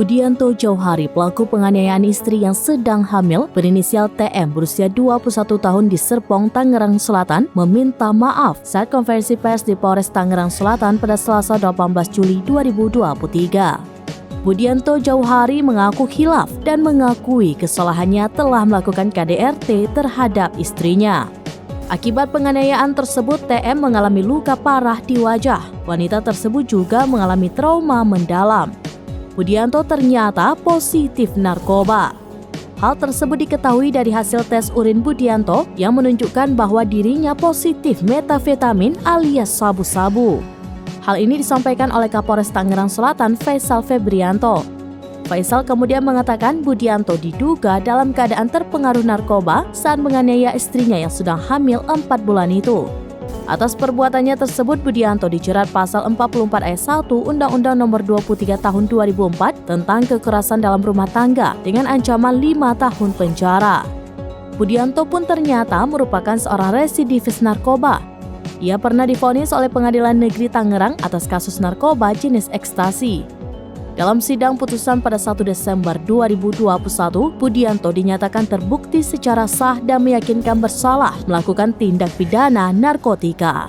Budianto Jauhari, pelaku penganiayaan istri yang sedang hamil berinisial TM berusia 21 tahun di Serpong, Tangerang Selatan, meminta maaf saat konferensi pers di Polres Tangerang Selatan pada Selasa 18 Juli 2023. Budianto Jauhari mengaku khilaf dan mengakui kesalahannya telah melakukan KDRT terhadap istrinya. Akibat penganiayaan tersebut, TM mengalami luka parah di wajah. Wanita tersebut juga mengalami trauma mendalam. Budianto ternyata positif narkoba. Hal tersebut diketahui dari hasil tes urin Budianto yang menunjukkan bahwa dirinya positif metafetamin alias sabu-sabu. Hal ini disampaikan oleh Kapolres Tangerang Selatan, Faisal Febrianto. Faisal kemudian mengatakan Budianto diduga dalam keadaan terpengaruh narkoba saat menganiaya istrinya yang sedang hamil 4 bulan itu. Atas perbuatannya tersebut, Budianto dijerat pasal 44 ayat 1 Undang-Undang Nomor 23 Tahun 2004 tentang kekerasan dalam rumah tangga dengan ancaman 5 tahun penjara. Budianto pun ternyata merupakan seorang residivis narkoba. Ia pernah divonis oleh Pengadilan Negeri Tangerang atas kasus narkoba jenis ekstasi. Dalam sidang putusan pada 1 Desember 2021, Budianto dinyatakan terbukti secara sah dan meyakinkan bersalah melakukan tindak pidana narkotika.